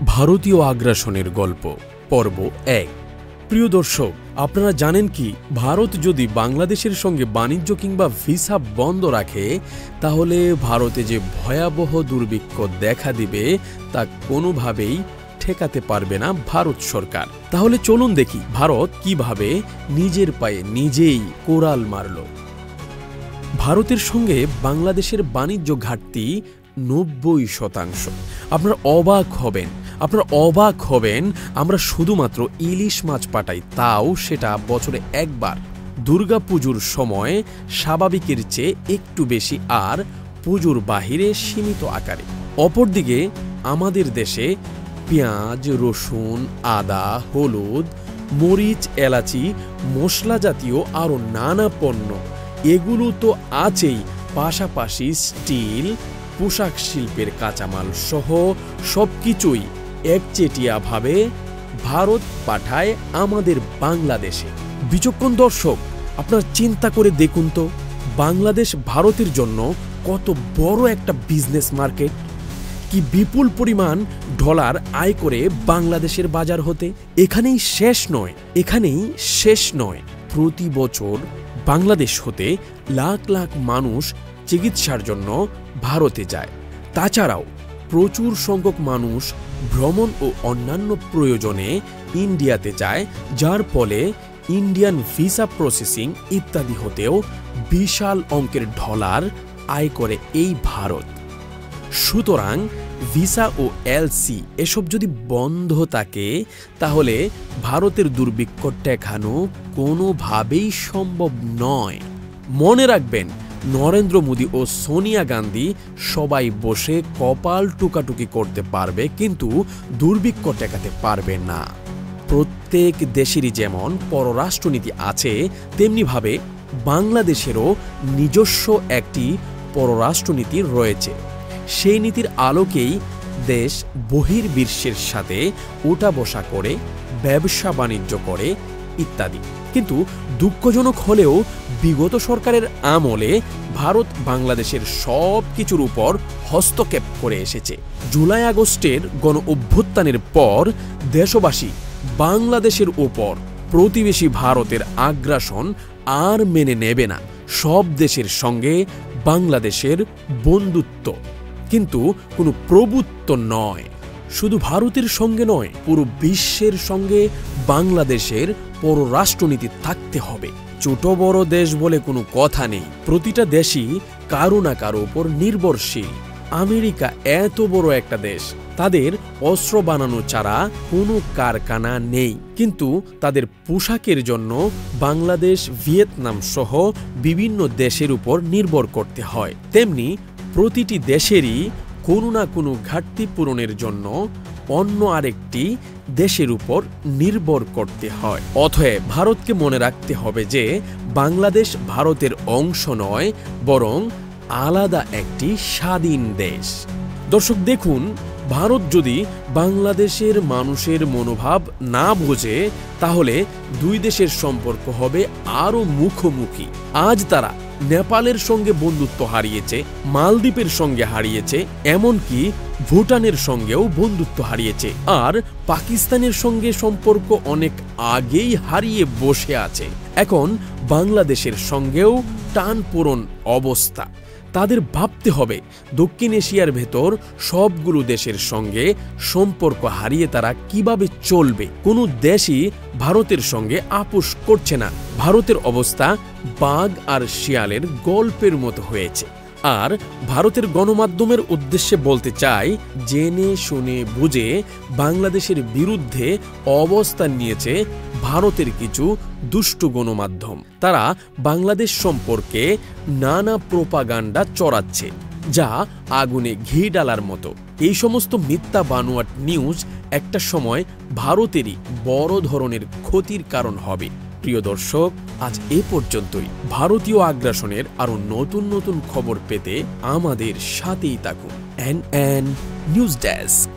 ভারতীয় আগ্রাসনের গল্প পর্ব ১। প্রিয় দর্শক, আপনারা জানেন কি ভারত যদি বাংলাদেশের সঙ্গে বাণিজ্য কিংবা ভিসা বন্ধ রাখে তাহলে ভারতে যে ভয়াবহ দুর্ভিক্ষ দেখা দিবে তা কোনোভাবেই ঠেকাতে পারবে না ভারত সরকার। তাহলে চলুন দেখি ভারত কিভাবে নিজের পায়ে নিজেই কোরাল মারল। ভারতের সঙ্গে বাংলাদেশের বাণিজ্য ঘাটতি ৯০%। আপনারা অবাক হবেন আমরা শুধুমাত্র ইলিশ মাছ পাঠাই, তাও সেটা বছরে একবার, দুর্গাপুজোর সময় স্বাভাবিকের চেয়ে একটু বেশি আর পুজোর বাহিরে সীমিত আকারে। অপরদিকে আমাদের দেশে পেঁয়াজ, রসুন, আদা, হলুদ, মরিচ, এলাচি, মশলা জাতীয় আরও নানা পণ্য এগুলো তো আছেই, পাশাপাশি স্টিল, পোশাক শিল্পের কাঁচামাল সহ সবকিছুই একচেটিয়াভাবে ভারত পাঠায় আমাদের বাংলাদেশে। বিচক্ষণ দর্শক, আপনার চিন্তা করে দেখুন তো, বাংলাদেশ ভারতের জন্য কত বড় একটা বিজনেস মার্কেট, কি বিপুল পরিমাণ ডলার আয় করে বাংলাদেশের বাজার হতে। এখানেই শেষ নয়, প্রতি বছর বাংলাদেশ হতে লাখ লাখ মানুষ চিকিৎসার জন্য ভারতে যায়। তাছাড়াও প্রচুর সংখ্যক মানুষ ভ্রমণ ও অন্যান্য প্রয়োজনে ইন্ডিয়াতে যায়, যার ফলে ইন্ডিয়ান ভিসা প্রসেসিং ইত্যাদি হতেও বিশাল অঙ্কের ডলার আয় করে এই ভারত। সুতরাং ভিসা ও এলসি এসব যদি বন্ধ থাকে তাহলে ভারতের দুর্ভিক্ষ ঠেকানো কোনোভাবেই সম্ভব নয়। মনে রাখবেন, নরেন্দ্র মোদী ও সোনিয়া গান্ধী সবাই বসে কপাল টুকাটুকি করতে পারবে, কিন্তু দুর্ভিক্ষ ঠেকাতে পারবে না। প্রত্যেক দেশেরই যেমন পররাষ্ট্রনীতি আছে, তেমনিভাবে বাংলাদেশেরও নিজস্ব একটি পররাষ্ট্রনীতি রয়েছে। সেই নীতির আলোকেই দেশ বহির্বিশ্বের সাথে ওঠা বসা করে, ব্যবসা বাণিজ্য করে ইত্যাদি। কিন্তু দুঃখজনক হলেও বিগত সরকারের আমলে ভারত বাংলাদেশের সব কিছুর উপর হস্তক্ষেপ করে এসেছে। জুলাই আগস্টের গণ অভ্যুত্থানের পর দেশবাসী বাংলাদেশের উপর প্রতিবেশী ভারতের আগ্রাসন আর মেনে নেবে না। সব দেশের সঙ্গে বাংলাদেশের বন্ধুত্ব, কিন্তু কোনো প্রভুত্ব নয়। শুধু ভারতের সঙ্গে নয়, পুরো বিশ্বের সঙ্গে বাংলাদেশের পররাষ্ট্রনীতি থাকতে হবে। ছোট বড় দেশ বলে কোনো কথা নেই, প্রতিটা দেশই কারো না কারো উপর নির্ভরশীল। আমেরিকা এত বড় একটা দেশ, তাদের অস্ত্র বানানো ছাড়া কোনো কারখানা নেই, কিন্তু তাদের পোশাকের জন্য বাংলাদেশ, ভিয়েতনাম সহ বিভিন্ন দেশের উপর নির্ভর করতে হয়। তেমনি প্রতিটি দেশেরই কোনো না কোনো ঘাটতি পূরণের জন্য অন্য আরেকটি দেশের উপর নির্ভর করতে হয়। অতএব ভারতকে মনে রাখতে হবে যে বাংলাদেশ ভারতের অংশ নয়, বরং আলাদা একটি স্বাধীন দেশ। দর্শক দেখুন, ভারত যদি বাংলাদেশের মানুষের মনোভাব না বোঝে তাহলে দুই দেশের সম্পর্ক হবে আরও মুখোমুখি। আজ তারা নেপালের সঙ্গে বন্ধুত্ব হারিয়েছে, মালদ্বীপের সঙ্গে হারিয়েছে, এমনকি ভুটানের সঙ্গেও বন্ধুত্ব হারিয়েছে, আর পাকিস্তানের সঙ্গে সম্পর্ক অনেক আগেই হারিয়ে বসে আছে। এখন বাংলাদেশের সঙ্গেও টানপোড়েন অবস্থা। তাদের ভাবতে হবে দক্ষিণ এশিয়ার ভেতর সবগুলো দেশের সঙ্গে সম্পর্ক হারিয়ে তারা কিভাবে চলবে। কোনো দেশই ভারতের সঙ্গে আপোষ করছে না। ভারতের অবস্থা বাঘ আর শিয়ালের গল্পের মতো হয়েছে। আর ভারতের গণমাধ্যমের উদ্দেশ্যে বলতে চাই, জেনে শুনে বুঝে বাংলাদেশের বিরুদ্ধে অবস্থান নিয়েছে ভারতের কিছু দুষ্ট গণমাধ্যম। তারা বাংলাদেশ সম্পর্কে নানা প্রোপাগান্ডা চড়াচ্ছে, যা আগুনে ঘি ডালার মতো। এই সমস্ত মিথ্যা বানোয়াট নিউজ একটা সময় ভারতেরই বড় ধরনের ক্ষতির কারণ হবে। প্রিয় দর্শক, আজ এ পর্যন্তই। ভারতীয় আগ্রাসনের আরো নতুন নতুন খবর পেতে আমাদের সাথেই থাকুন। NN news desk.